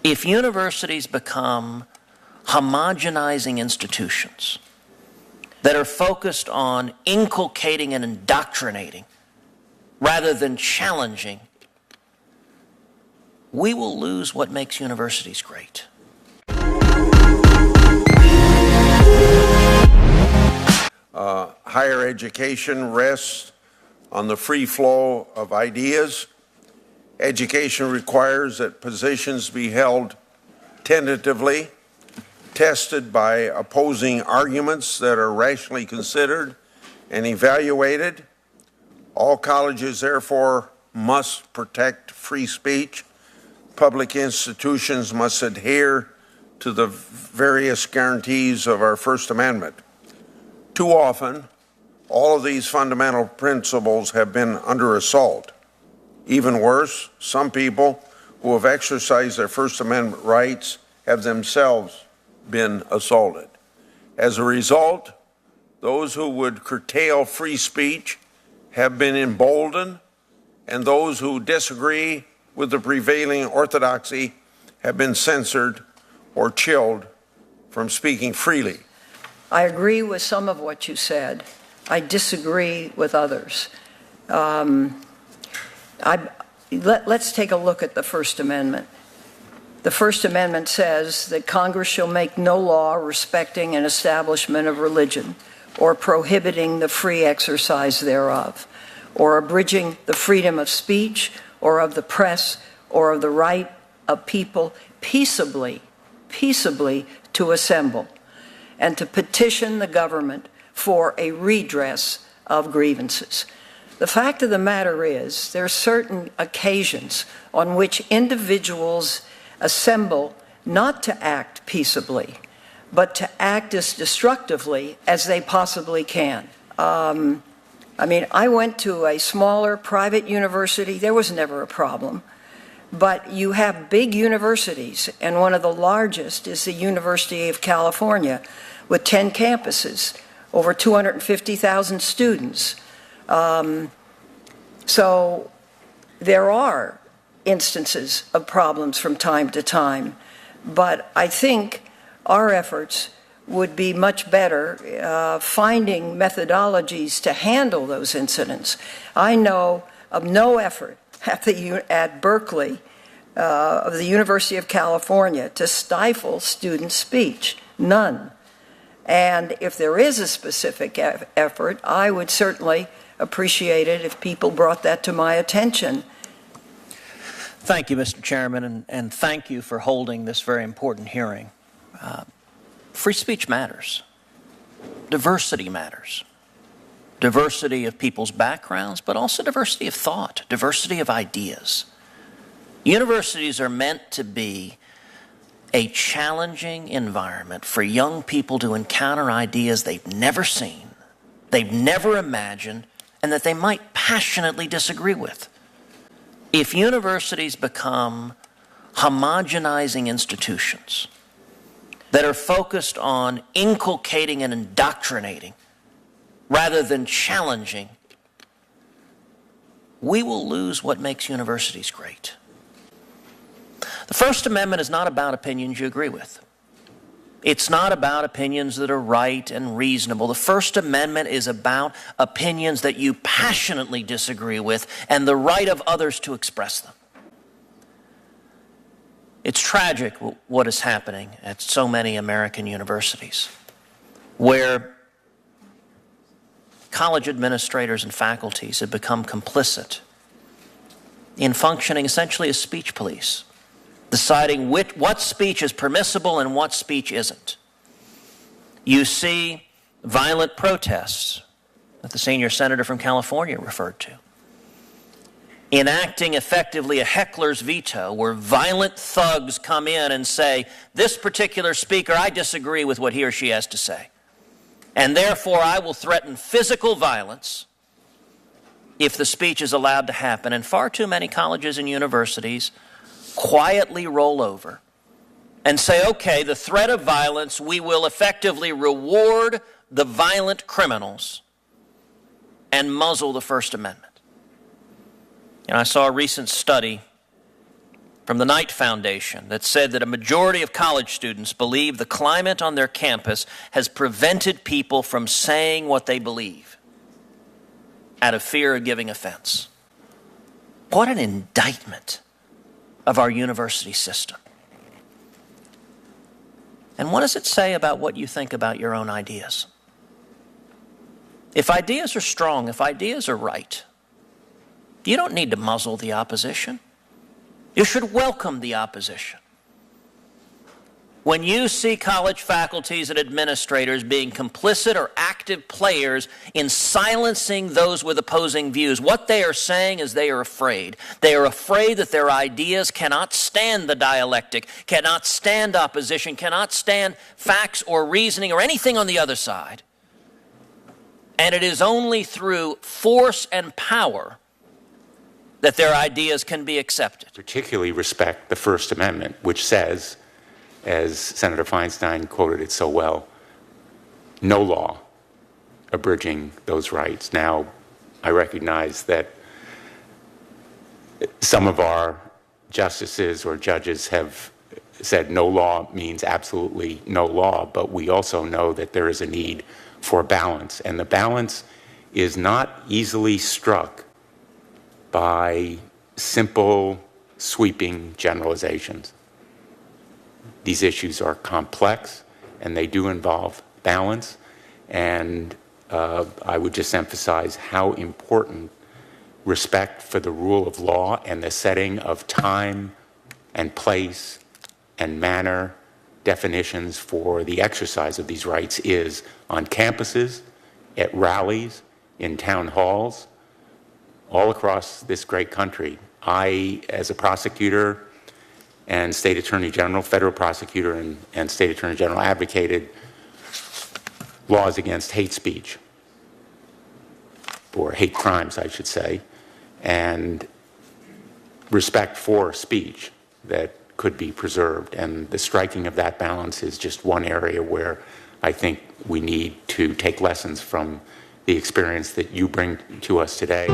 If universities become homogenizing institutions that are focused on inculcating and indoctrinating rather than challenging, we will lose what makes universities great. Higher education rests on the free flow of ideas. Education requires that positions be held tentatively, tested by opposing arguments that are rationally considered and evaluated. All colleges, therefore, must protect free speech. Public institutions must adhere to the various guarantees of our First Amendment. Too often, all of these fundamental principles have been under assault. Even worse, some people who have exercised their First Amendment rights have themselves been assaulted. As a result, those who would curtail free speech have been emboldened, and those who disagree with the prevailing orthodoxy have been censored or chilled from speaking freely. I agree with some of what you said. I disagree with others. Let's take a look at the First Amendment. The First Amendment says that Congress shall make no law respecting an establishment of religion or prohibiting the free exercise thereof, or abridging the freedom of speech or of the press or of the right of people peaceably to assemble and to petition the government for a redress of grievances. The fact of the matter is, there are certain occasions on which individuals assemble not to act peaceably, but to act as destructively as they possibly can. I went to a smaller private university. There was never a problem. But you have big universities, and one of the largest is the University of California, with 10 campuses, over 250,000 students. So there are instances of problems from time to time, but I think our efforts would be much better finding methodologies to handle those incidents. I know of no effort at Berkeley of the University of California to stifle student speech, none. And if there is a specific effort, I would certainly appreciate it if people brought that to my attention. Thank you, Mr. Chairman, and thank you for holding this very important hearing. Free speech matters. Diversity matters. Diversity of people's backgrounds, but also diversity of thought, diversity of ideas. Universities are meant to be a challenging environment for young people to encounter ideas they've never seen, they've never imagined, and that they might passionately disagree with. If universities become homogenizing institutions that are focused on inculcating and indoctrinating rather than challenging, we will lose what makes universities great. The First Amendment is not about opinions you agree with. It's not about opinions that are right and reasonable. The First Amendment is about opinions that you passionately disagree with and the right of others to express them. It's tragic what is happening at so many American universities, where college administrators and faculties have become complicit in functioning essentially as speech police, deciding what speech is permissible and what speech isn't. You see violent protests that the senior senator from California referred to, enacting effectively a heckler's veto, where violent thugs come in and say, this particular speaker, I disagree with what he or she has to say, and therefore I will threaten physical violence if the speech is allowed to happen. And far too many colleges and universities quietly roll over and say, okay, the threat of violence, we will effectively reward the violent criminals and muzzle the First Amendment. And I saw a recent study from the Knight Foundation that said that a majority of college students believe the climate on their campus has prevented people from saying what they believe out of fear of giving offense. What an indictment of our university system. And what does it say about what you think about your own ideas? If ideas are strong, if ideas are right, you don't need to muzzle the opposition. You should welcome the opposition. When you see college faculties and administrators being complicit or active players in silencing those with opposing views, what they are saying is they are afraid. They are afraid that their ideas cannot stand the dialectic, cannot stand opposition, cannot stand facts or reasoning or anything on the other side. And it is only through force and power that their ideas can be accepted. Particularly respect the First Amendment, which says, as Senator Feinstein quoted it so well, no law abridging those rights. Now, I recognize that some of our justices or judges have said no law means absolutely no law, but we also know that there is a need for balance, and the balance is not easily struck by simple, sweeping generalizations. These issues are complex, and they do involve balance, and I would just emphasize how important respect for the rule of law and the setting of time and place and manner definitions for the exercise of these rights is on campuses, at rallies, in town halls, all across this great country. I, as a prosecutor and state attorney general, federal prosecutor and state attorney general, advocated laws against hate speech, or hate crimes, I should say, and respect for speech that could be preserved. And the striking of that balance is just one area where I think we need to take lessons from the experience that you bring to us today.